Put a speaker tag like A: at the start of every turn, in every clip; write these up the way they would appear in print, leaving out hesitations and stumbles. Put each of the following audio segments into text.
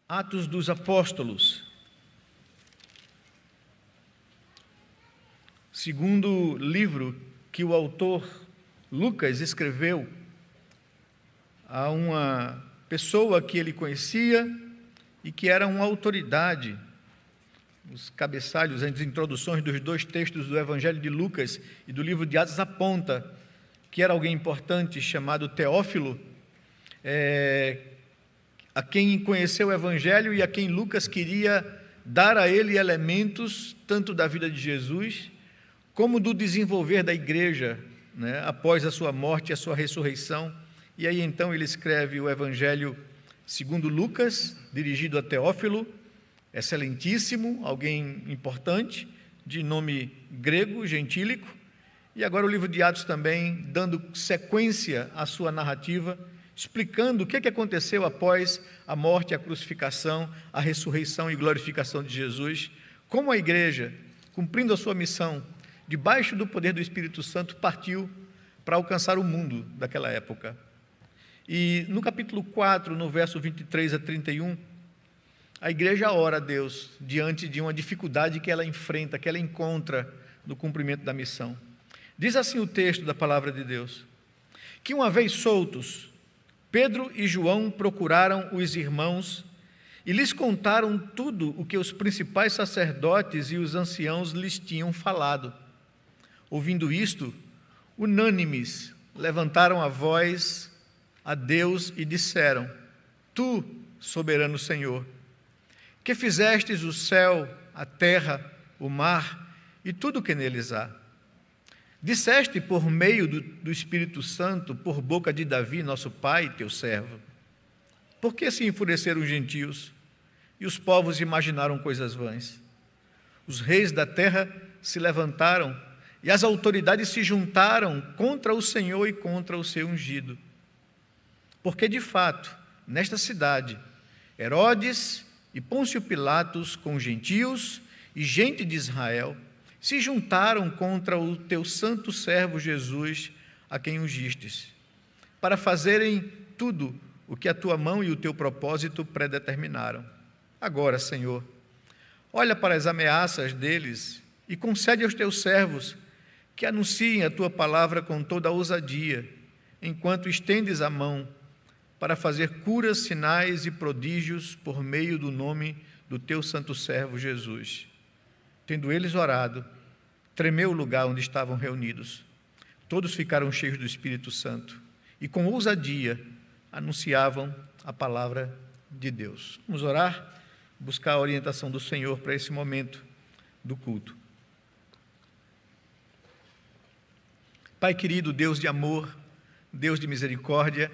A: Atos dos Apóstolos, segundo livro que o autor Lucas escreveu a uma pessoa que ele conhecia e que era uma autoridade. Os cabeçalhos, as introduções dos dois textos do Evangelho de Lucas e do livro de Atos aponta que era alguém importante chamado Teófilo, a quem conheceu o Evangelho e a quem Lucas queria dar a ele elementos tanto da vida de Jesus como do desenvolver da igreja, né, após a sua morte e a sua ressurreição. E aí então ele escreve o Evangelho segundo Lucas, dirigido a Teófilo, excelentíssimo, alguém importante, de nome grego, gentílico, e agora o livro de Atos também, dando sequência à sua narrativa, explicando o que aconteceu após a morte, a crucificação, a ressurreição e glorificação de Jesus, como a igreja, cumprindo a sua missão, debaixo do poder do Espírito Santo, partiu para alcançar o mundo daquela época. E no capítulo 4, no verso 23 a 31, a igreja ora a Deus diante de uma dificuldade que ela enfrenta, que ela encontra no cumprimento da missão. Diz assim o texto da palavra de Deus: que uma vez soltos, Pedro e João procuraram os irmãos e lhes contaram tudo o que os principais sacerdotes e os anciãos lhes tinham falado. Ouvindo isto, unânimes, levantaram a voz a Deus e disseram: Tu, soberano Senhor, que fizestes o céu, a terra, o mar e tudo o que neles há. Disseste por meio do Espírito Santo, por boca de Davi, nosso pai, teu servo. Por que se enfureceram os gentios e os povos imaginaram coisas vãs? Os reis da terra se levantaram e as autoridades se juntaram contra o Senhor e contra o seu ungido. Porque, de fato, nesta cidade, Herodes e Pôncio Pilatos, com gentios e gente de Israel, se juntaram contra o teu santo servo Jesus, a quem ungistes, para fazerem tudo o que a tua mão e o teu propósito predeterminaram. Agora, Senhor, olha para as ameaças deles e concede aos teus servos que anunciem a tua palavra com toda a ousadia, enquanto estendes a mão para fazer curas, sinais e prodígios por meio do nome do teu santo servo Jesus. Tendo eles orado, tremeu o lugar onde estavam reunidos. Todos ficaram cheios do Espírito Santo e com ousadia anunciavam a palavra de Deus. Vamos orar, buscar a orientação do Senhor para esse momento do culto. Pai querido, Deus de amor, Deus de misericórdia,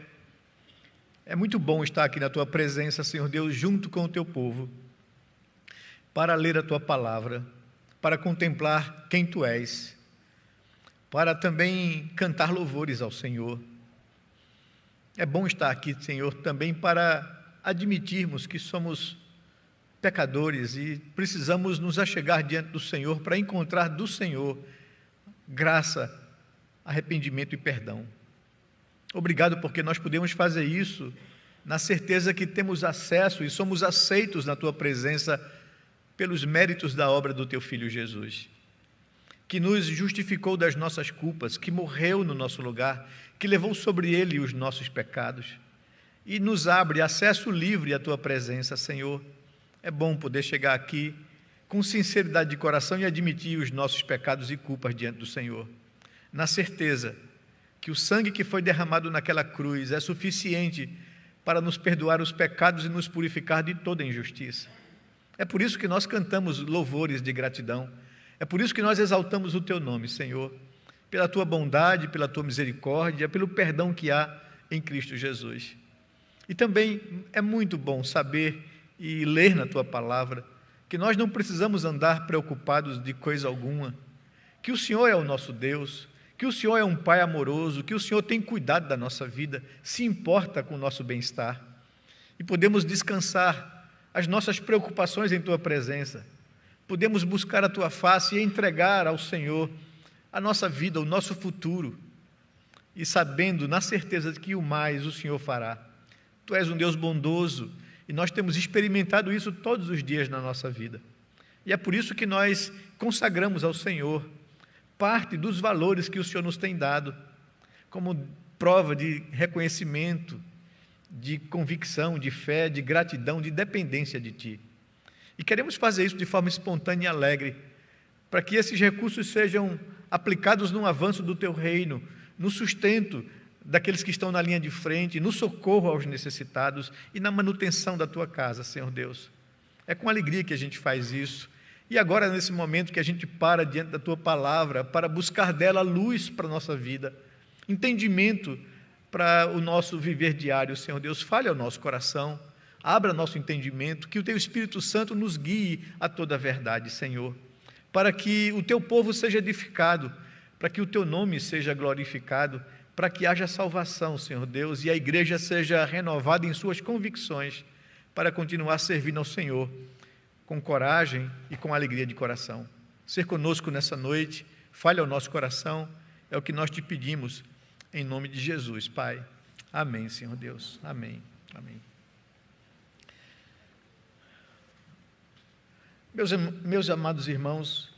A: é muito bom estar aqui na Tua presença, Senhor Deus, junto com o Teu povo, para ler a Tua palavra, para contemplar quem Tu és, para também cantar louvores ao Senhor. É bom estar aqui, Senhor, também para admitirmos que somos pecadores e precisamos nos achegar diante do Senhor para encontrar do Senhor graça, arrependimento e perdão. Obrigado porque nós podemos fazer isso na certeza que temos acesso e somos aceitos na Tua presença pelos méritos da obra do Teu Filho Jesus, que nos justificou das nossas culpas, que morreu no nosso lugar, que levou sobre Ele os nossos pecados e nos abre acesso livre à Tua presença, Senhor. É bom poder chegar aqui com sinceridade de coração e admitir os nossos pecados e culpas diante do Senhor, na certeza que o sangue que foi derramado naquela cruz é suficiente para nos perdoar os pecados e nos purificar de toda injustiça. É por isso que nós cantamos louvores de gratidão, é por isso que nós exaltamos o Teu nome, Senhor, pela Tua bondade, pela Tua misericórdia, pelo perdão que há em Cristo Jesus. E também é muito bom saber e ler na Tua palavra que nós não precisamos andar preocupados de coisa alguma, que o Senhor é o nosso Deus, que o Senhor é um Pai amoroso, que o Senhor tem cuidado da nossa vida, se importa com o nosso bem-estar, e podemos descansar as nossas preocupações em Tua presença, podemos buscar a Tua face e entregar ao Senhor a nossa vida, o nosso futuro, e sabendo, na certeza de que o mais o Senhor fará. Tu és um Deus bondoso, E nós temos experimentado isso todos os dias na nossa vida. E é por isso que nós consagramos ao Senhor parte dos valores que o Senhor nos tem dado, como prova de reconhecimento, de convicção, de fé, de gratidão, de dependência de Ti. E queremos fazer isso de forma espontânea e alegre, para que esses recursos sejam aplicados no avanço do Teu reino, no sustento daqueles que estão na linha de frente, no socorro aos necessitados e na manutenção da Tua casa, Senhor Deus. É com alegria que a gente faz isso. E agora, nesse momento que a gente para diante da Tua palavra, para buscar dela luz para a nossa vida, entendimento para o nosso viver diário, Senhor Deus, fale ao nosso coração, abra nosso entendimento, que o Teu Espírito Santo nos guie a toda a verdade, Senhor, para que o Teu povo seja edificado, para que o Teu nome seja glorificado, para que haja salvação, Senhor Deus, e a igreja seja renovada em suas convicções, para continuar servindo ao Senhor, com coragem e com alegria de coração. Ser conosco nessa noite, fale ao nosso coração, é o que nós te pedimos, em nome de Jesus, Pai. Amém, Senhor Deus. Amém. Amém. Meus amados irmãos,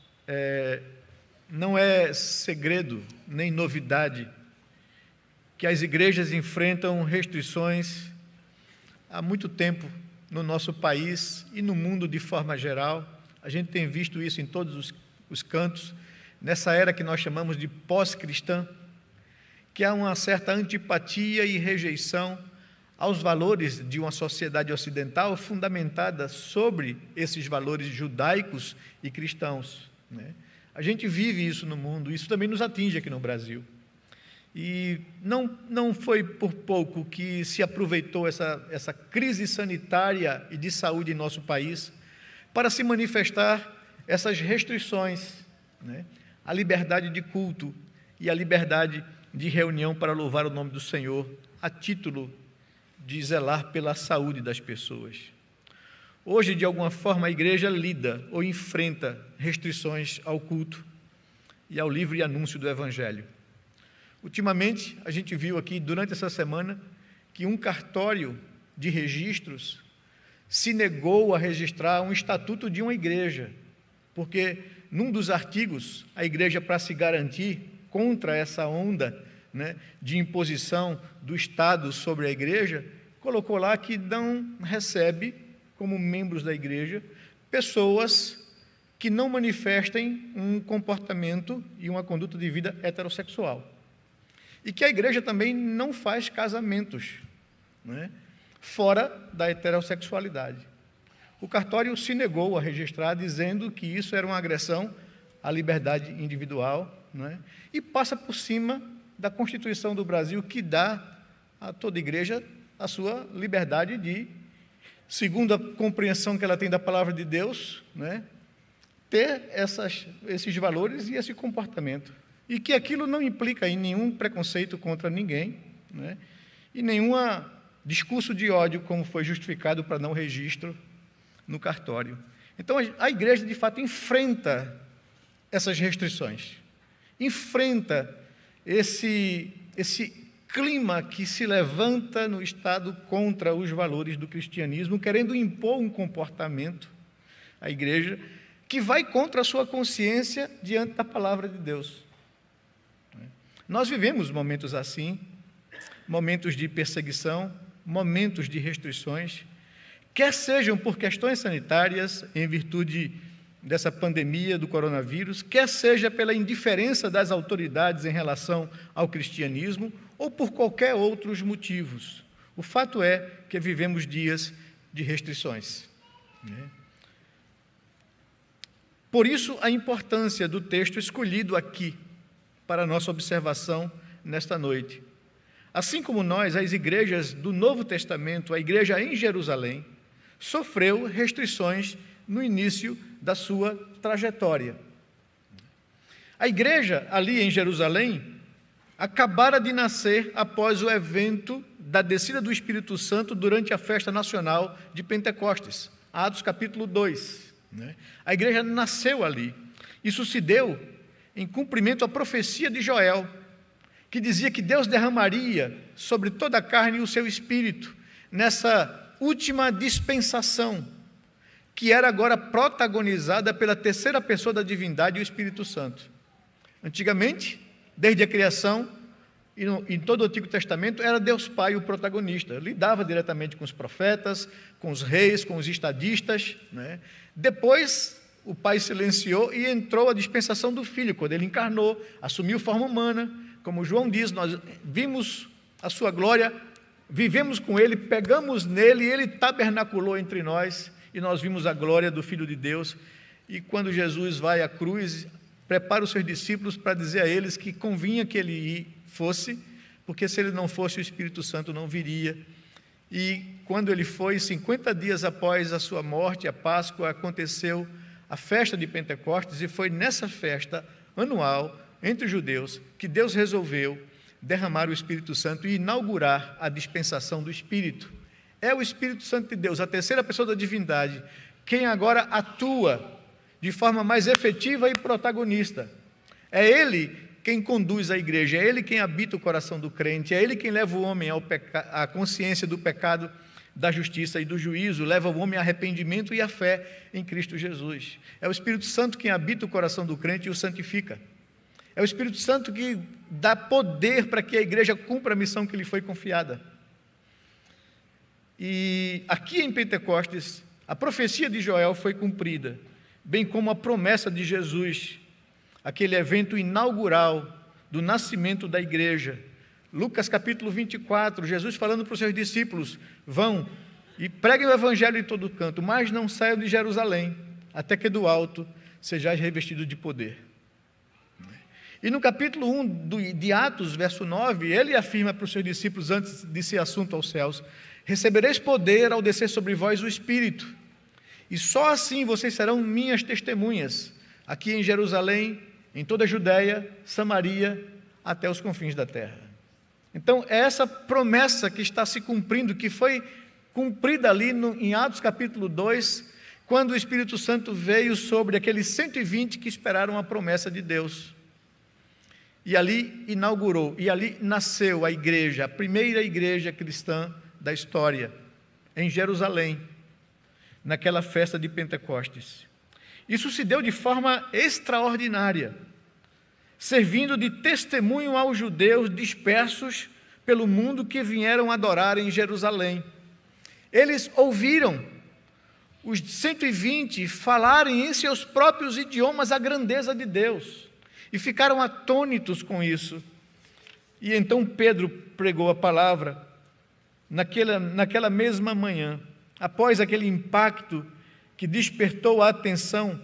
A: não é segredo nem novidade que as igrejas enfrentam restrições há muito tempo no nosso país e no mundo de forma geral. A gente tem visto isso em todos os cantos, nessa era que nós chamamos de pós-cristã, que há uma certa antipatia e rejeição aos valores de uma sociedade ocidental fundamentada sobre esses valores judaicos e cristãos, né? A gente vive isso no mundo, isso também nos atinge aqui no Brasil. E não foi por pouco que se aproveitou essa crise sanitária e de saúde em nosso país para se manifestar essas restrições, né? A liberdade de culto e a liberdade de reunião para louvar o nome do Senhor, a título de zelar pela saúde das pessoas. Hoje, de alguma forma, a igreja lida ou enfrenta restrições ao culto e ao livre anúncio do Evangelho. Ultimamente, a gente viu aqui, durante essa semana, que um cartório de registros se negou a registrar um estatuto de uma igreja, porque, num dos artigos, a igreja, para se garantir contra essa onda, né, de imposição do Estado sobre a igreja, colocou lá que não recebe, como membros da igreja, pessoas que não manifestem um comportamento e uma conduta de vida heterossexual. E que a igreja também não faz casamentos, né, fora da heterossexualidade. O cartório se negou a registrar, dizendo que isso era uma agressão à liberdade individual, né, e passa por cima da Constituição do Brasil, que dá a toda igreja a sua liberdade de, segundo a compreensão que ela tem da palavra de Deus, né, ter esses valores e esse comportamento. E que aquilo não implica em nenhum preconceito contra ninguém, né, e nenhum discurso de ódio, como foi justificado para não registro no cartório. Então, a igreja, de fato, enfrenta essas restrições, enfrenta esse clima que se levanta no Estado contra os valores do cristianismo, querendo impor um comportamento à igreja que vai contra a sua consciência diante da palavra de Deus. Nós vivemos momentos assim, momentos de perseguição, momentos de restrições, quer sejam por questões sanitárias, em virtude dessa pandemia do coronavírus, quer seja pela indiferença das autoridades em relação ao cristianismo, ou por qualquer outros motivos. O fato é que vivemos dias de restrições, né? Por isso, a importância do texto escolhido aqui, para a nossa observação nesta noite. Assim como nós, as igrejas do Novo Testamento, a igreja em Jerusalém, sofreu restrições no início da sua trajetória. A igreja ali em Jerusalém acabara de nascer após o evento da descida do Espírito Santo durante a festa nacional de Pentecostes, Atos capítulo 2. Né? A igreja nasceu ali. Isso se deu em cumprimento à profecia de Joel, que dizia que Deus derramaria sobre toda a carne o seu Espírito, nessa última dispensação, que era agora protagonizada pela terceira pessoa da divindade, o Espírito Santo. Antigamente, desde a criação, e em todo o Antigo Testamento, era Deus Pai o protagonista, lidava diretamente com os profetas, com os reis, com os estadistas, né? Depois, o Pai silenciou e entrou a dispensação do Filho, quando ele encarnou, assumiu forma humana, como João diz, nós vimos a sua glória, vivemos com ele, pegamos nele, e ele tabernaculou entre nós, e nós vimos a glória do Filho de Deus. E quando Jesus vai à cruz, prepara os seus discípulos para dizer a eles que convinha que ele fosse, porque se ele não fosse, o Espírito Santo não viria. E quando ele foi, 50 dias após a sua morte, a Páscoa, aconteceu a festa de Pentecostes, e foi nessa festa anual, entre os judeus, que Deus resolveu derramar o Espírito Santo e inaugurar a dispensação do Espírito. É o Espírito Santo de Deus, a terceira pessoa da divindade, quem agora atua de forma mais efetiva e protagonista. É Ele quem conduz a igreja, é Ele quem habita o coração do crente, é Ele quem leva o homem à consciência do pecado, da justiça e do juízo, leva o homem ao arrependimento e à fé em Cristo Jesus. É o Espírito Santo quem habita o coração do crente e o santifica. É o Espírito Santo que dá poder para que a igreja cumpra a missão que lhe foi confiada. E aqui em Pentecostes, a profecia de Joel foi cumprida, bem como a promessa de Jesus, aquele evento inaugural do nascimento da igreja. Lucas capítulo 24, Jesus falando para os seus discípulos: vão e preguem o evangelho em todo canto, mas não saiam de Jerusalém, até que do alto sejais revestidos de poder. E no capítulo 1 de Atos, verso 9, ele afirma para os seus discípulos, antes de ser assunto aos céus: recebereis poder ao descer sobre vós o Espírito, e só assim vocês serão minhas testemunhas, aqui em Jerusalém, em toda a Judéia, Samaria, até os confins da terra. Então, é essa promessa que está se cumprindo, que foi cumprida ali em Atos capítulo 2, quando o Espírito Santo veio sobre aqueles 120 que esperaram a promessa de Deus. E ali inaugurou, e ali nasceu a igreja, a primeira igreja cristã da história, em Jerusalém, naquela festa de Pentecostes. Isso se deu de forma extraordinária, servindo de testemunho aos judeus dispersos pelo mundo que vieram adorar em Jerusalém. Eles ouviram os 120 falarem em seus próprios idiomas a grandeza de Deus, e ficaram atônitos com isso. E então Pedro pregou a palavra naquela mesma manhã, após aquele impacto que despertou a atenção.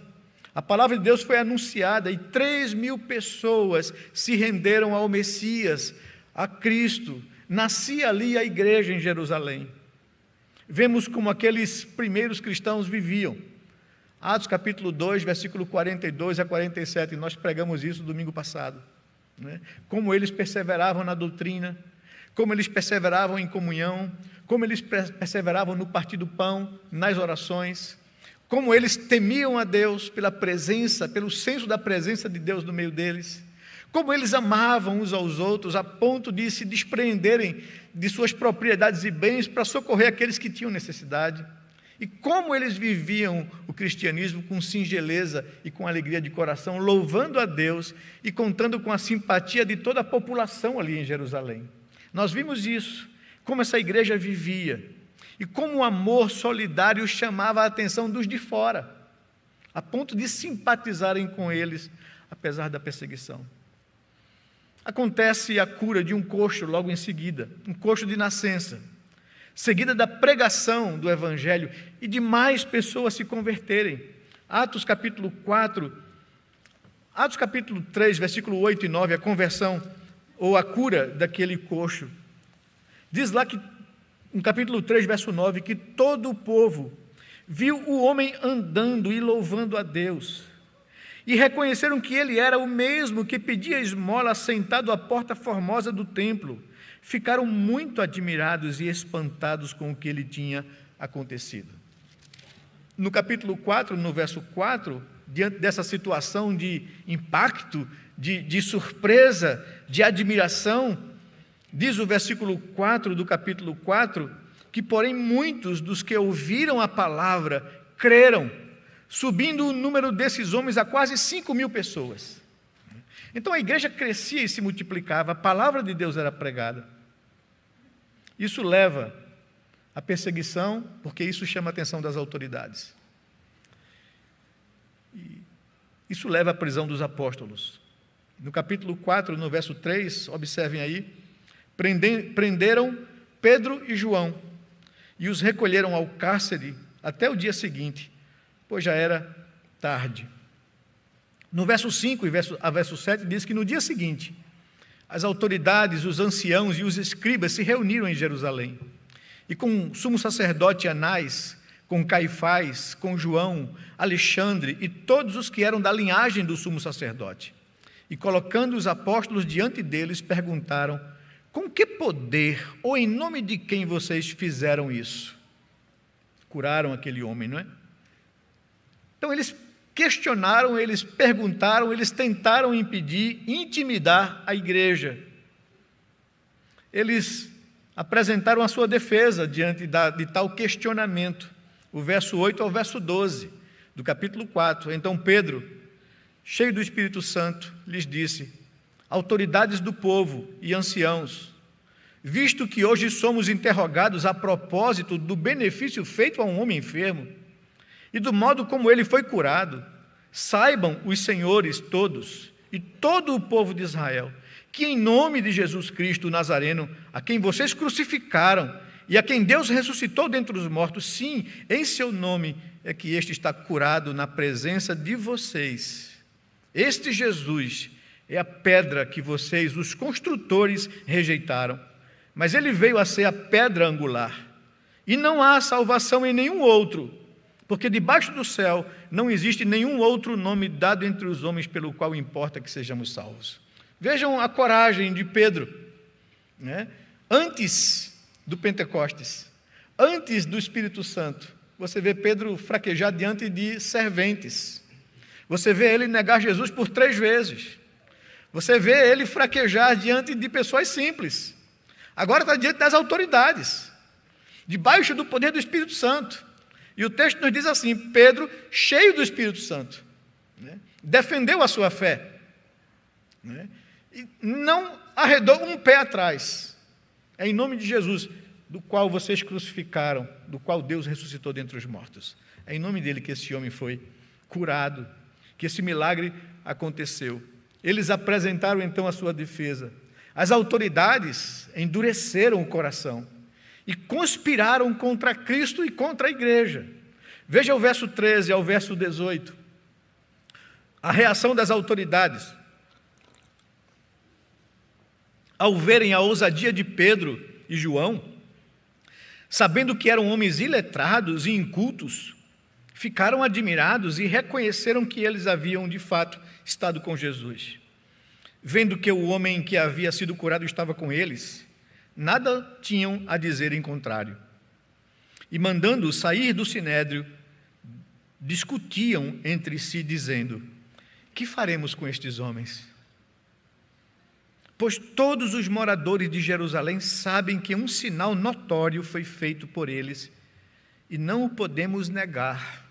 A: A palavra de Deus foi anunciada e 3.000 pessoas se renderam ao Messias, a Cristo. Nascia ali a igreja em Jerusalém. Vemos como aqueles primeiros cristãos viviam. Atos capítulo 2, versículo 42 a 47, nós pregamos isso domingo passado, né? Como eles perseveravam na doutrina, como eles perseveravam em comunhão, como eles perseveravam no partir do pão, nas orações, como eles temiam a Deus pela presença, pelo senso da presença de Deus no meio deles, como eles amavam uns aos outros, a ponto de se despreenderem de suas propriedades e bens para socorrer aqueles que tinham necessidade, e como eles viviam o cristianismo com singeleza e com alegria de coração, louvando a Deus e contando com a simpatia de toda a população ali em Jerusalém. Nós vimos isso, como essa igreja vivia, e como o amor solidário chamava a atenção dos de fora, a ponto de simpatizarem com eles, apesar da perseguição. Acontece a cura de um coxo logo em seguida, um coxo de nascença, seguida da pregação do Evangelho e de mais pessoas se converterem. Atos capítulo 3, versículo 8 e 9, a conversão ou a cura daquele coxo. Diz lá que, no capítulo 3, verso 9, que todo o povo viu o homem andando e louvando a Deus, e reconheceram que ele era o mesmo que pedia esmola sentado à porta formosa do templo. Ficaram muito admirados e espantados com o que lhe tinha acontecido. No capítulo 4, no verso 4, diante dessa situação de impacto, de surpresa, de admiração, diz o versículo 4 do capítulo 4, que, porém, muitos dos que ouviram a palavra creram, subindo o número desses homens a quase 5.000 pessoas. Então a igreja crescia e se multiplicava, a palavra de Deus era pregada. Isso leva à perseguição, porque isso chama a atenção das autoridades. Isso leva à prisão dos apóstolos. No capítulo 4, no verso 3, observem aí, prenderam Pedro e João e os recolheram ao cárcere até o dia seguinte, pois já era tarde. No verso 5 e verso 7 diz que no dia seguinte, as autoridades, os anciãos e os escribas se reuniram em Jerusalém. E com o sumo sacerdote Anás, com Caifás, com João, Alexandre e todos os que eram da linhagem do sumo sacerdote. E colocando os apóstolos diante deles, perguntaram: com que poder ou em nome de quem vocês fizeram isso? Curaram aquele homem, não é? Então eles questionaram, eles perguntaram, eles tentaram impedir, intimidar a igreja. Eles apresentaram a sua defesa diante de tal questionamento. O verso 8 ao verso 12 do capítulo 4. Então Pedro, cheio do Espírito Santo, lhes disse: autoridades do povo e anciãos, visto que hoje somos interrogados a propósito do benefício feito a um homem enfermo e do modo como ele foi curado, saibam os senhores todos e todo o povo de Israel que em nome de Jesus Cristo Nazareno, a quem vocês crucificaram e a quem Deus ressuscitou dentre os mortos, sim, em seu nome é que este está curado na presença de vocês. Este Jesus é a pedra que vocês, os construtores, rejeitaram, mas ele veio a ser a pedra angular. E não há salvação em nenhum outro, porque debaixo do céu não existe nenhum outro nome dado entre os homens pelo qual importa que sejamos salvos. Vejam a coragem de Pedro, né? Antes do Pentecostes, antes do Espírito Santo, você vê Pedro fraquejar diante de serventes. Você vê ele negar Jesus por 3 vezes. Você vê ele fraquejar diante de pessoas simples. Agora está diante das autoridades, debaixo do poder do Espírito Santo. E o texto nos diz assim: Pedro, cheio do Espírito Santo, né, defendeu a sua fé, né, e não arredou um pé atrás. É em nome de Jesus, do qual vocês crucificaram, do qual Deus ressuscitou dentre os mortos. É em nome dele que esse homem foi curado, que esse milagre aconteceu. Eles apresentaram então a sua defesa. As autoridades endureceram o coração e conspiraram contra Cristo e contra a igreja. Veja o verso 13 ao verso 18. A reação das autoridades. Ao verem a ousadia de Pedro e João, sabendo que eram homens iletrados e incultos, ficaram admirados e reconheceram que eles haviam, de fato, estado com Jesus. Vendo que o homem que havia sido curado estava com eles, nada tinham a dizer em contrário. E mandando-o sair do sinédrio, discutiam entre si, dizendo: que faremos com estes homens? Pois todos os moradores de Jerusalém sabem que um sinal notório foi feito por eles, e não o podemos negar.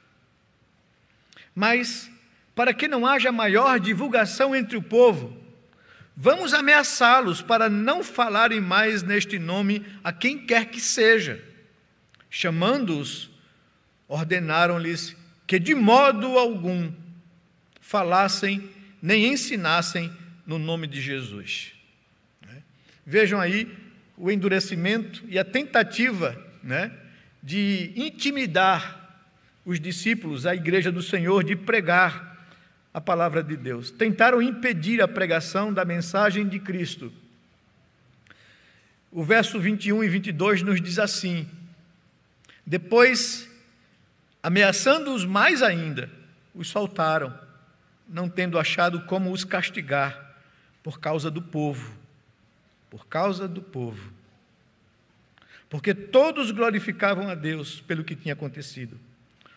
A: Mas, para que não haja maior divulgação entre o povo, vamos ameaçá-los para não falarem mais neste nome a quem quer que seja. Chamando-os, ordenaram-lhes que de modo algum falassem nem ensinassem no nome de Jesus. Vejam aí o endurecimento e a tentativa, né, de intimidar os discípulos, a igreja do Senhor, de pregar a palavra de Deus. Tentaram impedir a pregação da mensagem de Cristo. O verso 21 e 22 nos diz assim: depois, ameaçando-os mais ainda, os soltaram, não tendo achado como os castigar, por causa do povo. Por causa do povo. Porque todos glorificavam a Deus pelo que tinha acontecido.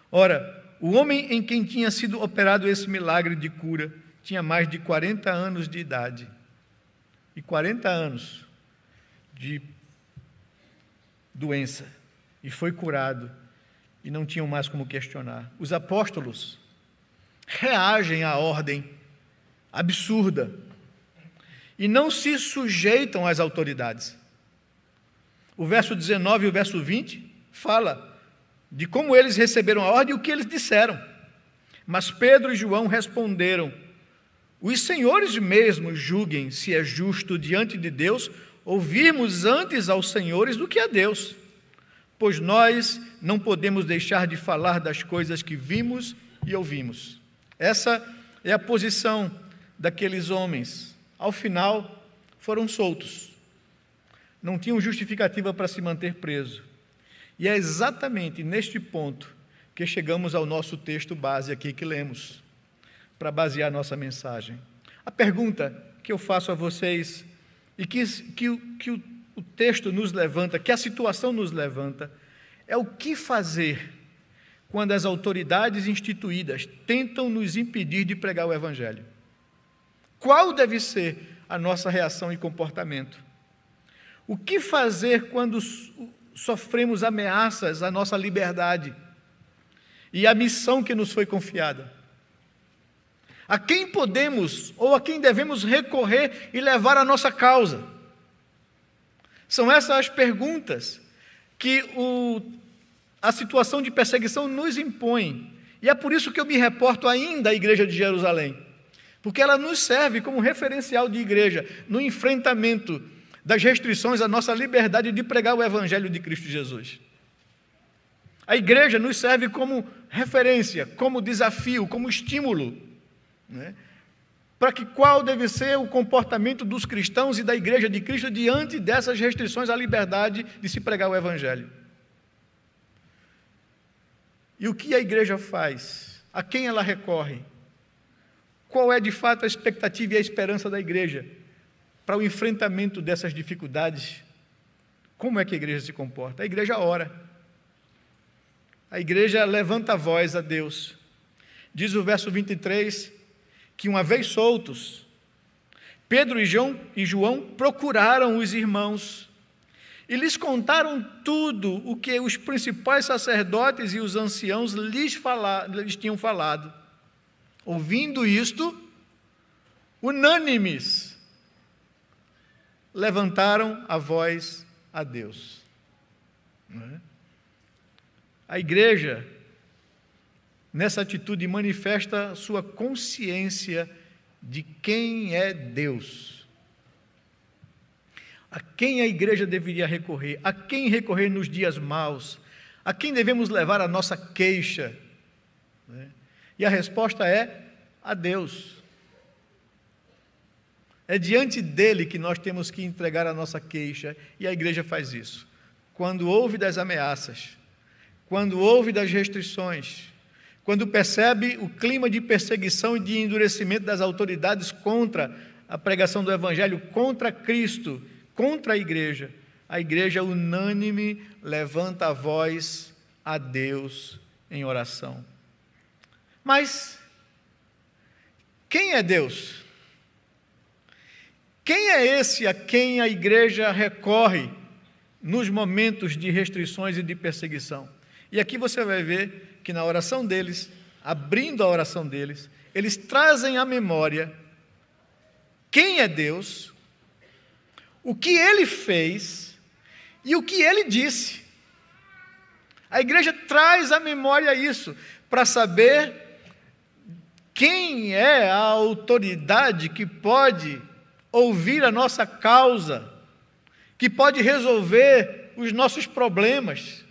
A: Ora, o homem em quem tinha sido operado esse milagre de cura tinha mais de 40 anos de idade. E 40 anos de doença. e foi curado, e não tinham mais como questionar. Os apóstolos reagem à ordem absurda e não se sujeitam às autoridades. O verso 19 e o verso 20 fala de como eles receberam a ordem e o que eles disseram. Mas Pedro e João responderam: os senhores mesmos julguem se é justo diante de Deus ouvirmos antes aos senhores do que a Deus, pois nós não podemos deixar de falar das coisas que vimos e ouvimos. Essa é a posição daqueles homens. Ao final, foram soltos. Não tinham justificativa para se manter preso. E é exatamente neste ponto que chegamos ao nosso texto base aqui que lemos, para basear nossa mensagem. A pergunta que eu faço a vocês, e que o texto nos levanta, que a situação nos levanta, é o que fazer quando as autoridades instituídas tentam nos impedir de pregar o Evangelho? Qual deve ser a nossa reação e comportamento? O que fazer quando sofremos ameaças à nossa liberdade e à missão que nos foi confiada? A quem podemos ou a quem devemos recorrer e levar a nossa causa? São essas as perguntas que a situação de perseguição nos impõe. E é por isso que eu me reporto ainda à Igreja de Jerusalém, porque ela nos serve como referencial de igreja no enfrentamento das restrições à nossa liberdade de pregar o Evangelho de Cristo Jesus. A igreja nos serve como referência, como desafio, como estímulo, né? Para que qual deve ser o comportamento dos cristãos e da igreja de Cristo diante dessas restrições à liberdade de se pregar o Evangelho. E o que a igreja faz? A quem ela recorre? Qual é de fato a expectativa e a esperança da igreja para o enfrentamento dessas dificuldades? Como é que a igreja se comporta? A igreja ora. A igreja levanta a voz a Deus. Diz o verso 23 que, uma vez soltos, Pedro e João procuraram os irmãos e lhes contaram tudo o que os principais sacerdotes e os anciãos lhes tinham falado. Ouvindo isto, unânimes, levantaram a voz a Deus. A igreja, nessa atitude, manifesta sua consciência de quem é Deus. A quem a igreja deveria recorrer? A quem recorrer nos dias maus? A quem devemos levar a nossa queixa? E a resposta é a Deus. É diante dele que nós temos que entregar a nossa queixa, e a igreja faz isso. Quando ouve das ameaças, quando ouve das restrições, quando percebe o clima de perseguição e de endurecimento das autoridades contra a pregação do Evangelho, contra Cristo, contra a igreja unânime levanta a voz a Deus em oração. Mas quem é Deus? Quem é esse a quem a igreja recorre nos momentos de restrições e de perseguição? E aqui você vai ver que na oração deles, abrindo a oração deles, eles trazem à memória quem é Deus, o que Ele fez e o que Ele disse. A igreja traz à memória isso, para saber quem é a autoridade que pode ouvir a nossa causa, que pode resolver os nossos problemas,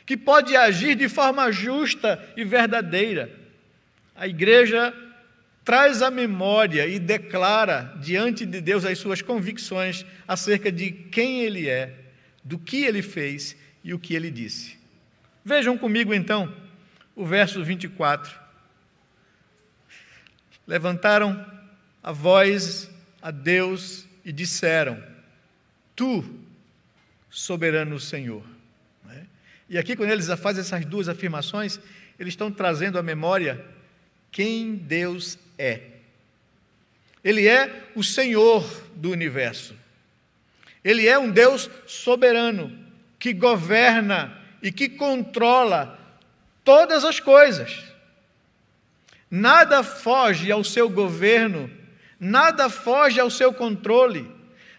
A: que pode agir de forma justa e verdadeira. A igreja traz à memória e declara diante de Deus as suas convicções acerca de quem Ele é, do que Ele fez e o que Ele disse. Vejam comigo então o verso 24. Levantaram a voz a Deus e disseram: Tu, soberano Senhor. E aqui, quando eles fazem essas duas afirmações, eles estão trazendo à memória quem Deus é. Ele é o Senhor do universo. Ele é um Deus soberano, que governa e que controla todas as coisas. Nada foge ao seu governo, nada foge ao seu controle.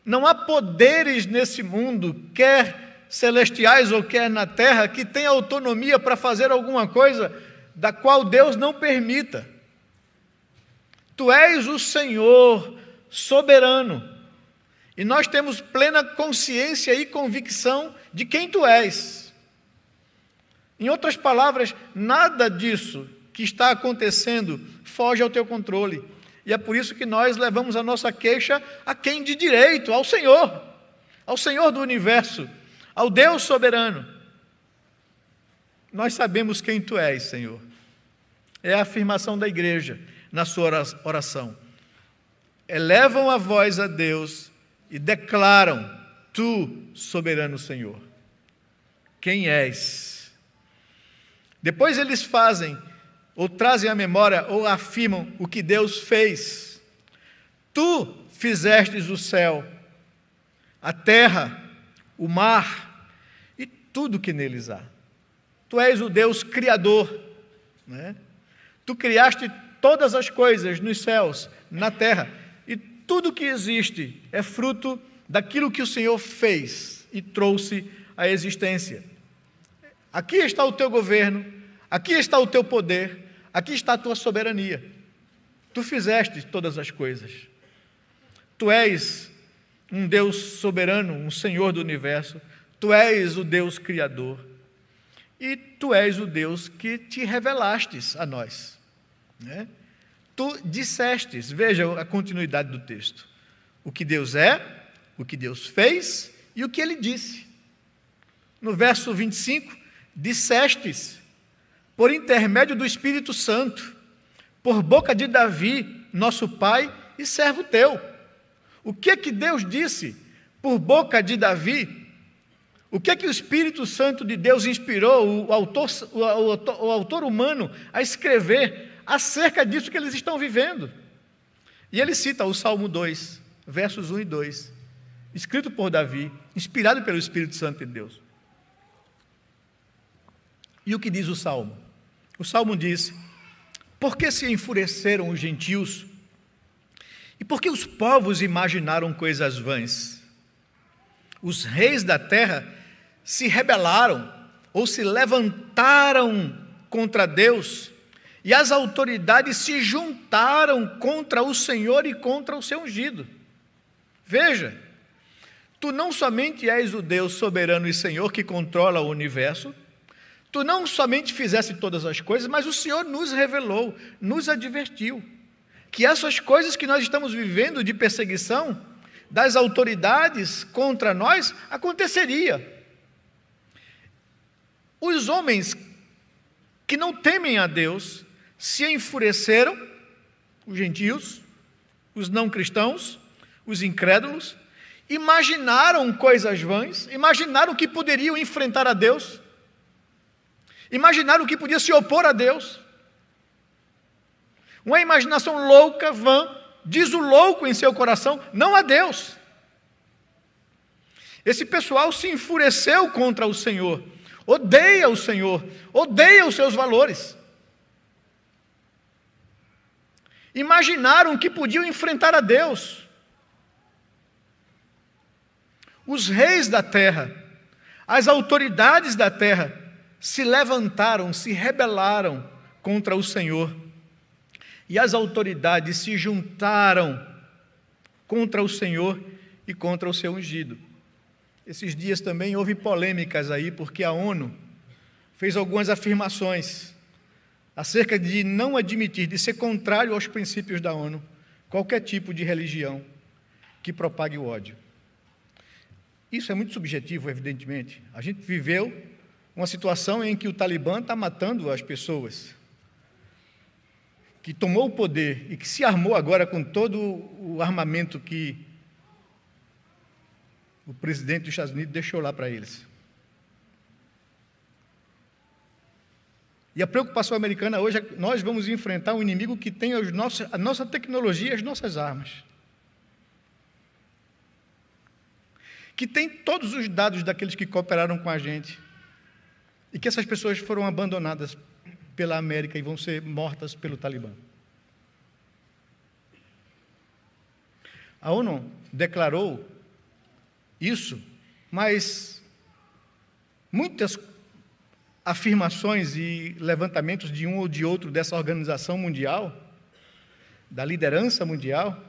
A: Não há poderes nesse mundo, quer celestiais ou quer na terra, que tenha autonomia para fazer alguma coisa da qual Deus não permita. Tu és o Senhor soberano, e nós temos plena consciência e convicção de quem Tu és. Em outras palavras, nada disso que está acontecendo foge ao Teu controle, e é por isso que nós levamos a nossa queixa a quem de direito, ao Senhor do universo, ao Deus soberano. Nós sabemos quem Tu és, Senhor. É a afirmação da igreja na sua oração. Elevam a voz a Deus e declaram: Tu, soberano Senhor, quem és? Depois eles fazem, ou trazem à memória, ou afirmam o que Deus fez. Tu fizestes o céu, a terra, o mar e tudo que neles há. Tu és o Deus criador, né? Tu criaste todas as coisas nos céus, na terra, e tudo que existe é fruto daquilo que o Senhor fez e trouxe à existência. Aqui está o teu governo, aqui está o teu poder, aqui está a tua soberania. Tu fizeste todas as coisas. Tu és um Deus soberano, um Senhor do universo. Tu és o Deus criador. E Tu és o Deus que te revelastes a nós, né? Tu dissestes, veja a continuidade do texto, o que Deus é, o que Deus fez e o que Ele disse. No verso 25, dissestes, por intermédio do Espírito Santo, por boca de Davi, nosso pai e servo teu. O que Deus disse por boca de Davi? O que o Espírito Santo de Deus inspirou o autor humano a escrever acerca disso que eles estão vivendo? E ele cita o Salmo 2, versos 1 e 2, escrito por Davi, inspirado pelo Espírito Santo de Deus. E o que diz o Salmo? O Salmo diz: por que se enfureceram os gentios? E por que os povos imaginaram coisas vãs? Os reis da terra se rebelaram ou se levantaram contra Deus, e as autoridades se juntaram contra o Senhor e contra o seu ungido. Veja, Tu não somente és o Deus soberano e Senhor que controla o universo, Tu não somente fizeste todas as coisas, mas o Senhor nos revelou, nos advertiu, que essas coisas que nós estamos vivendo de perseguição das autoridades contra nós, aconteceria. Os homens que não temem a Deus se enfureceram, os gentios, os não cristãos, os incrédulos, imaginaram coisas vãs, imaginaram que poderiam enfrentar a Deus, imaginaram que podia se opor a Deus. Uma imaginação louca, vã, diz o louco em seu coração, não a Deus. Esse pessoal se enfureceu contra o Senhor, odeia o Senhor, odeia os seus valores. Imaginaram que podiam enfrentar a Deus. Os reis da terra, as autoridades da terra, se levantaram, se rebelaram contra o Senhor. E as autoridades se juntaram contra o Senhor e contra o seu ungido. Esses dias também houve polêmicas aí, porque a ONU fez algumas afirmações acerca de não admitir, de ser contrário aos princípios da ONU, qualquer tipo de religião que propague o ódio. Isso é muito subjetivo, evidentemente. A gente viveu uma situação em que o Talibã está matando as pessoas, que tomou o poder e que se armou agora com todo o armamento que o presidente dos Estados Unidos deixou lá para eles. E a preocupação americana hoje é que nós vamos enfrentar um inimigo que tem a nossa tecnologia e as nossas armas, que tem todos os dados daqueles que cooperaram com a gente, e que essas pessoas foram abandonadas pela América e vão ser mortas pelo Talibã. A ONU declarou isso, mas muitas afirmações e levantamentos de um ou de outro dessa organização mundial, da liderança mundial,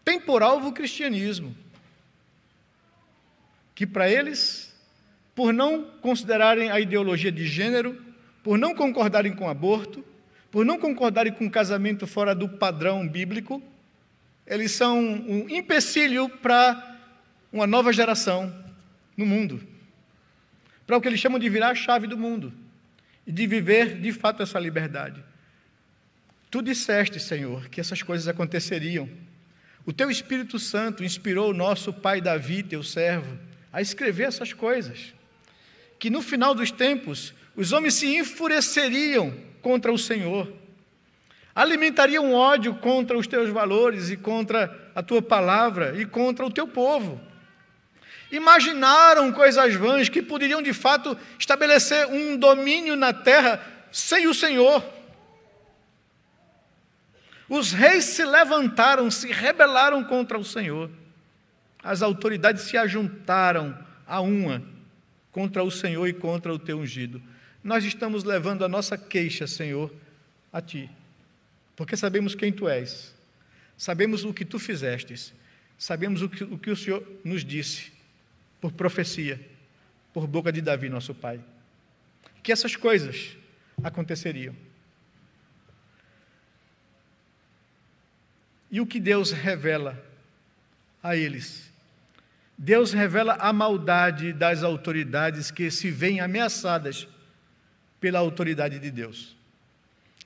A: tem por alvo o cristianismo, que para eles, por não considerarem a ideologia de gênero, por não concordarem com o aborto, por não concordarem com o casamento fora do padrão bíblico, eles são um empecilho para uma nova geração no mundo, para o que eles chamam de virar a chave do mundo e de viver de fato essa liberdade. Tu disseste, Senhor, que essas coisas aconteceriam. O teu Espírito Santo inspirou o nosso pai Davi, teu servo, a escrever essas coisas, que no final dos tempos os homens se enfureceriam contra o Senhor, alimentariam ódio contra os teus valores e contra a tua palavra e contra o teu povo. Imaginaram coisas vãs que poderiam de fato estabelecer um domínio na terra sem o Senhor. Os reis se levantaram, se rebelaram contra o Senhor. As autoridades se ajuntaram a uma contra o Senhor e contra o teu ungido. Nós estamos levando a nossa queixa, Senhor, a ti, porque sabemos quem tu és, sabemos o que tu fizestes, sabemos o que o Senhor nos disse, por profecia, por boca de Davi, nosso pai, que essas coisas aconteceriam. E o que Deus revela a eles? Deus revela a maldade das autoridades que se veem ameaçadas pela autoridade de Deus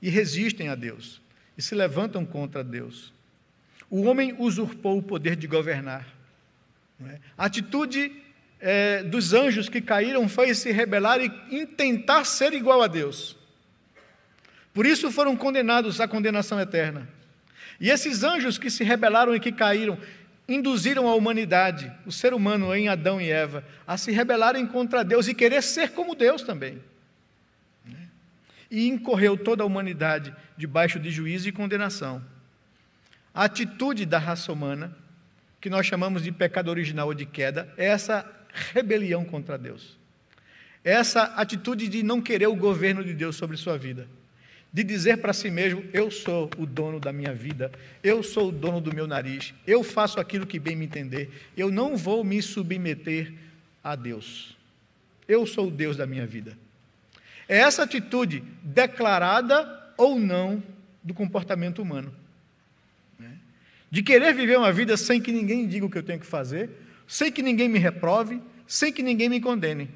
A: e resistem a Deus e se levantam contra Deus. O homem usurpou o poder de governar. A atitude dos anjos que caíram foi se rebelar e tentar ser igual a Deus. Por isso foram condenados à condenação eterna. E esses anjos que se rebelaram e que caíram, induziram a humanidade, o ser humano em Adão e Eva, a se rebelarem contra Deus e querer ser como Deus também. E incorreu toda a humanidade debaixo de juízo e condenação. A atitude da raça humana, que nós chamamos de pecado original ou de queda, é essa rebelião contra Deus. É essa atitude de não querer o governo de Deus sobre sua vida. De dizer para si mesmo, eu sou o dono da minha vida, eu sou o dono do meu nariz, eu faço aquilo que bem me entender, eu não vou me submeter a Deus. Eu sou o Deus da minha vida. É essa atitude declarada ou não do comportamento humano. De querer viver uma vida sem que ninguém diga o que eu tenho que fazer, sem que ninguém me reprove, sem que ninguém me condene.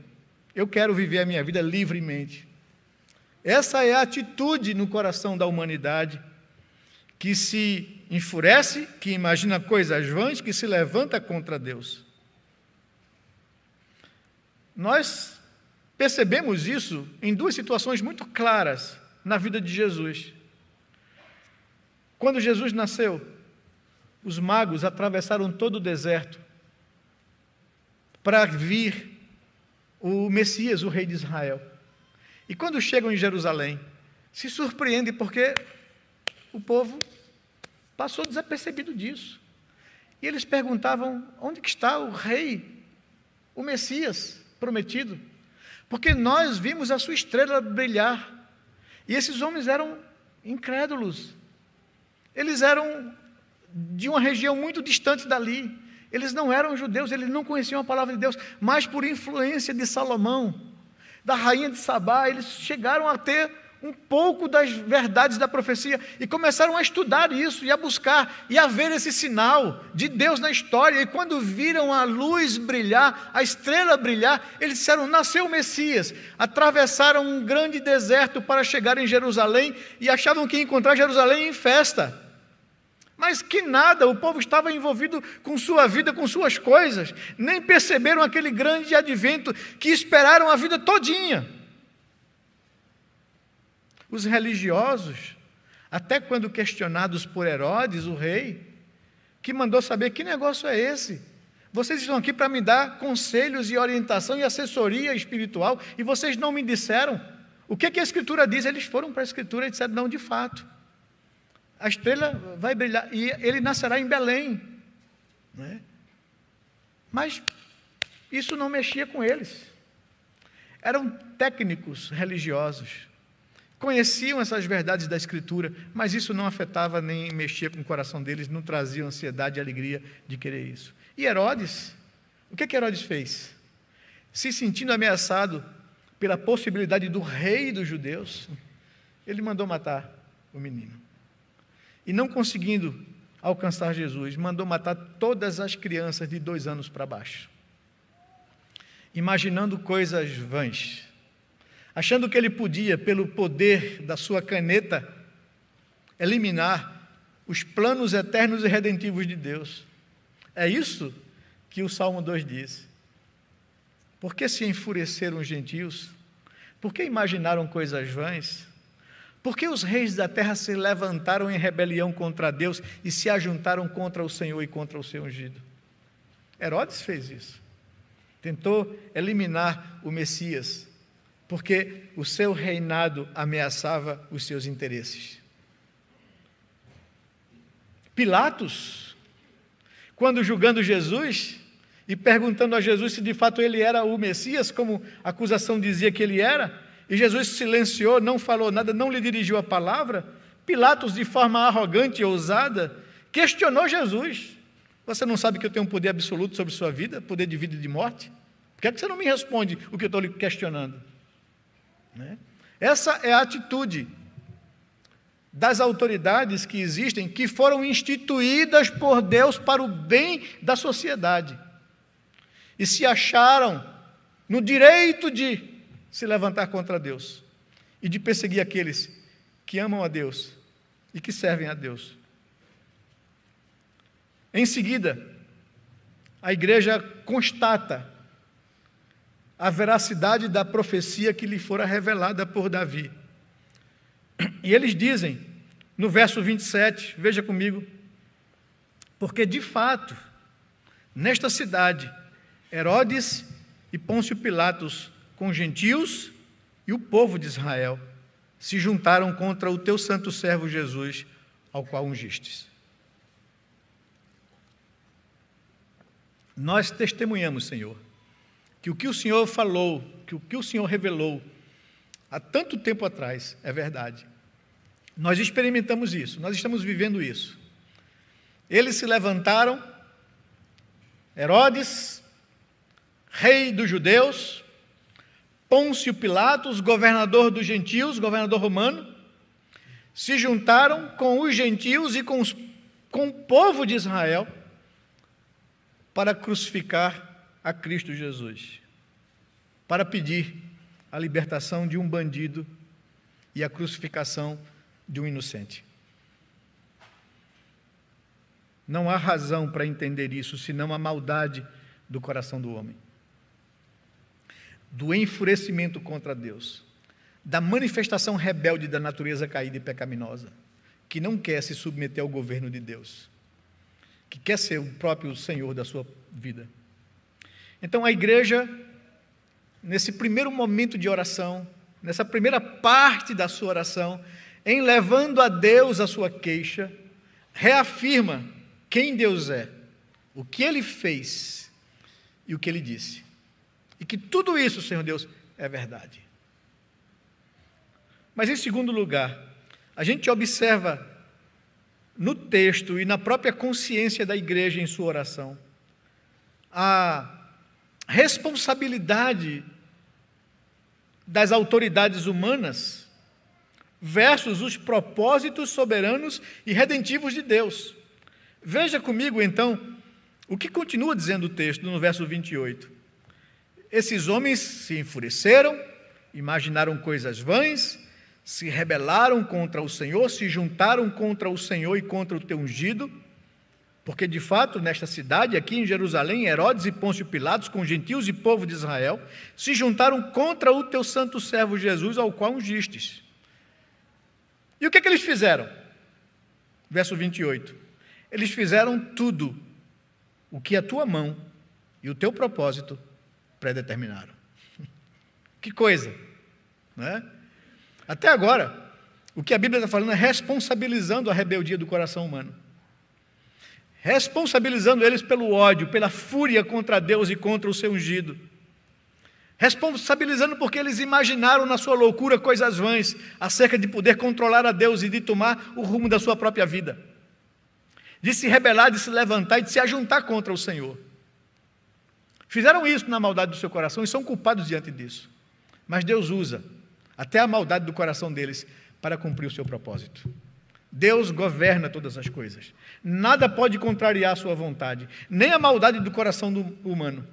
A: Eu quero viver a minha vida livremente. Essa é a atitude no coração da humanidade, que se enfurece, que imagina coisas vãs, que se levanta contra Deus. Nós percebemos isso em duas situações muito claras na vida de Jesus. Quando Jesus nasceu, os magos atravessaram todo o deserto para vir o Messias, o rei de Israel. E quando chegam em Jerusalém, se surpreendem porque o povo passou desapercebido disso. E eles perguntavam, onde que está o rei, o Messias prometido? Porque nós vimos a sua estrela brilhar. E esses homens eram incrédulos. Eles eram de uma região muito distante dali. Eles não eram judeus, eles não conheciam a palavra de Deus, mas por influência de Salomão, da rainha de Sabá, eles chegaram a ter um pouco das verdades da profecia e começaram a estudar isso e a buscar e a ver esse sinal de Deus na história. E quando viram a luz brilhar, a estrela brilhar, eles disseram, nasceu o Messias. Atravessaram um grande deserto para chegar em Jerusalém e achavam que ia encontrar Jerusalém em festa. Mas que nada, o povo estava envolvido com sua vida, com suas coisas, nem perceberam aquele grande advento que esperaram a vida todinha. Os religiosos, até quando questionados por Herodes, o rei, que mandou saber que negócio é esse? Vocês estão aqui para me dar conselhos e orientação e assessoria espiritual, e vocês não me disseram. O que a Escritura diz? Eles foram para a Escritura e disseram, não, de fato, a estrela vai brilhar, e ele nascerá em Belém. Né? Mas isso não mexia com eles. Eram técnicos religiosos, conheciam essas verdades da Escritura, mas isso não afetava nem mexia com o coração deles, não trazia ansiedade e alegria de querer isso. E Herodes, o que Herodes fez? Se sentindo ameaçado pela possibilidade do rei dos judeus, ele mandou matar o menino. E não conseguindo alcançar Jesus, mandou matar todas as crianças de 2 anos para baixo. Imaginando coisas vãs, achando que ele podia, pelo poder da sua caneta, eliminar os planos eternos e redentivos de Deus. É isso que o Salmo 2 diz. Por que se enfureceram os gentios? Por que imaginaram coisas vãs? Por que os reis da terra se levantaram em rebelião contra Deus e se ajuntaram contra o Senhor e contra o seu ungido? Herodes fez isso. Tentou eliminar o Messias, porque o seu reinado ameaçava os seus interesses. Pilatos, quando julgando Jesus e perguntando a Jesus se de fato ele era o Messias, como a acusação dizia que ele era, e Jesus silenciou, não falou nada, não lhe dirigiu a palavra, Pilatos, de forma arrogante e ousada, questionou Jesus. Você não sabe que eu tenho um poder absoluto sobre sua vida, poder de vida e de morte? Por que é que você não me responde o que eu estou lhe questionando? Né? Essa é a atitude das autoridades que existem, que foram instituídas por Deus para o bem da sociedade, e se acharam no direito de se levantar contra Deus, e de perseguir aqueles que amam a Deus e que servem a Deus. Em seguida, a igreja constata a veracidade da profecia que lhe fora revelada por Davi. E eles dizem, no verso 27, veja comigo, porque de fato, nesta cidade, Herodes e Pôncio Pilatos, com os gentios e o povo de Israel, se juntaram contra o teu santo servo Jesus, ao qual ungistes. Nós testemunhamos, Senhor, que o que o Senhor falou, que o que o Senhor revelou há tanto tempo atrás é verdade. Nós experimentamos isso, nós estamos vivendo isso. Eles se levantaram, Herodes, rei dos judeus, Pôncio Pilatos, governador dos gentios, governador romano, se juntaram com os gentios e com o povo de Israel para crucificar a Cristo Jesus, para pedir a libertação de um bandido e a crucificação de um inocente. Não há razão para entender isso, senão a maldade do coração do homem, do enfurecimento contra Deus, da manifestação rebelde da natureza caída e pecaminosa, que não quer se submeter ao governo de Deus, que quer ser o próprio Senhor da sua vida. Então a igreja, nesse primeiro momento de oração, nessa primeira parte da sua oração, em levando a Deus a sua queixa, reafirma quem Deus é, o que Ele fez e o que Ele disse. E que tudo isso, Senhor Deus, é verdade. Mas em segundo lugar, a gente observa no texto e na própria consciência da igreja em sua oração, a responsabilidade das autoridades humanas versus os propósitos soberanos e redentivos de Deus. Veja comigo, então, o que continua dizendo o texto no verso 28. Esses homens se enfureceram, imaginaram coisas vãs, se rebelaram contra o Senhor, se juntaram contra o Senhor e contra o teu ungido, porque de fato nesta cidade, aqui em Jerusalém, Herodes e Pôncio Pilatos, com gentios e povo de Israel, se juntaram contra o teu santo servo Jesus, ao qual ungistes. E o que eles fizeram? Verso 28. Eles fizeram tudo o que a tua mão e o teu propósito predeterminaram. Que coisa, não é? Até agora, o que a Bíblia está falando é responsabilizando a rebeldia do coração humano. Responsabilizando eles pelo ódio, pela fúria contra Deus e contra o seu ungido. Responsabilizando porque eles imaginaram na sua loucura coisas vãs acerca de poder controlar a Deus e de tomar o rumo da sua própria vida. De se rebelar, de se levantar e de se ajuntar contra o Senhor. Fizeram isso na maldade do seu coração e são culpados diante disso. Mas Deus usa até a maldade do coração deles para cumprir o seu propósito. Deus governa todas as coisas. Nada pode contrariar a sua vontade, nem a maldade do coração do humano,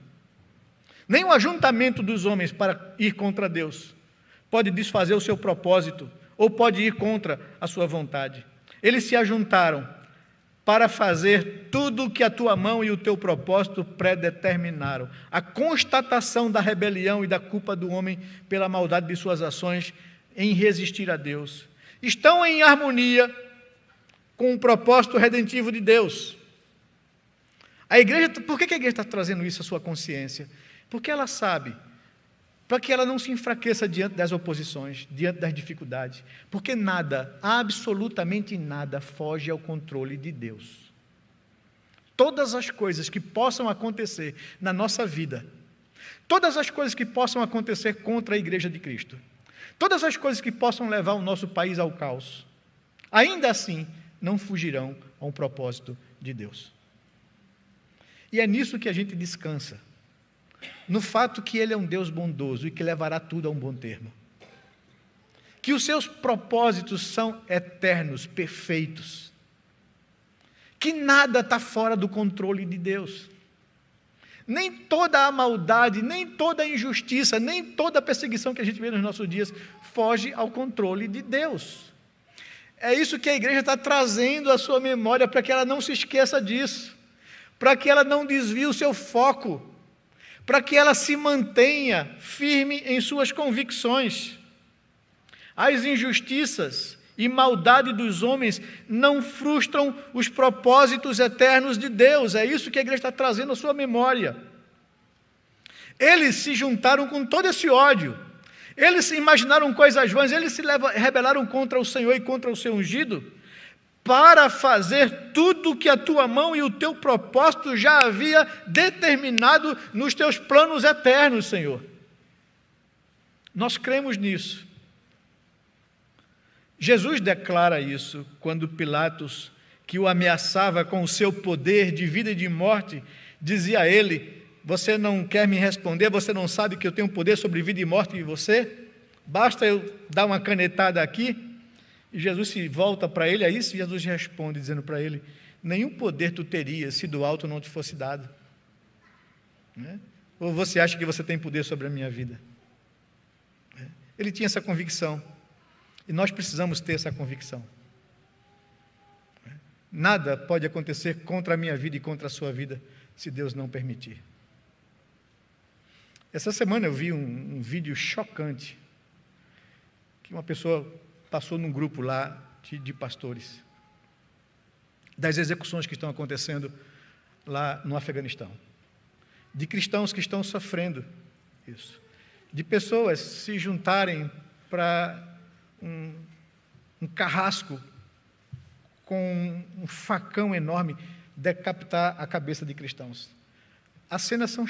A: nem o ajuntamento dos homens para ir contra Deus pode desfazer o seu propósito ou pode ir contra a sua vontade. Eles se ajuntaram para fazer tudo o que a tua mão e o teu propósito predeterminaram. A constatação da rebelião e da culpa do homem pela maldade de suas ações em resistir a Deus. Estão em harmonia com o propósito redentivo de Deus. A igreja, por que a igreja está trazendo isso à sua consciência? Porque ela sabe, para que ela não se enfraqueça diante das oposições, diante das dificuldades. Porque nada, absolutamente nada, foge ao controle de Deus. Todas as coisas que possam acontecer na nossa vida, todas as coisas que possam acontecer contra a igreja de Cristo, todas as coisas que possam levar o nosso país ao caos, ainda assim, não fugirão a um propósito de Deus. E é nisso que a gente descansa, no fato que Ele é um Deus bondoso e que levará tudo a um bom termo. Que os seus propósitos são eternos, perfeitos. Que nada está fora do controle de Deus. Nem toda a maldade, nem toda a injustiça, nem toda a perseguição que a gente vê nos nossos dias foge ao controle de Deus. É isso que a igreja está trazendo à sua memória, para que ela não se esqueça disso, para que ela não desvie o seu foco, para que ela se mantenha firme em suas convicções. As injustiças e maldade dos homens não frustram os propósitos eternos de Deus. É isso que a igreja está trazendo à sua memória. Eles se juntaram com todo esse ódio. Eles se imaginaram coisas vãs, eles se rebelaram contra o Senhor e contra o seu ungido, para fazer tudo o que a tua mão e o teu propósito já havia determinado nos teus planos eternos, Senhor. Nós cremos nisso. Jesus declara isso quando Pilatos, que o ameaçava com o seu poder de vida e de morte, dizia a ele: você não quer me responder? Você não sabe que eu tenho poder sobre vida e morte em você? Basta eu dar uma canetada aqui. E Jesus se volta para ele, a isso Jesus responde, dizendo para ele: nenhum poder tu terias se do alto não te fosse dado. Né? Ou você acha que você tem poder sobre a minha vida? Ele tinha essa convicção. E nós precisamos ter essa convicção. Nada pode acontecer contra a minha vida e contra a sua vida, se Deus não permitir. Essa semana eu vi um vídeo chocante, que uma pessoa passou num grupo lá de pastores, das execuções que estão acontecendo lá no Afeganistão, de cristãos que estão sofrendo isso, de pessoas se juntarem para um carrasco com um facão enorme decapitar a cabeça de cristãos. As cenas são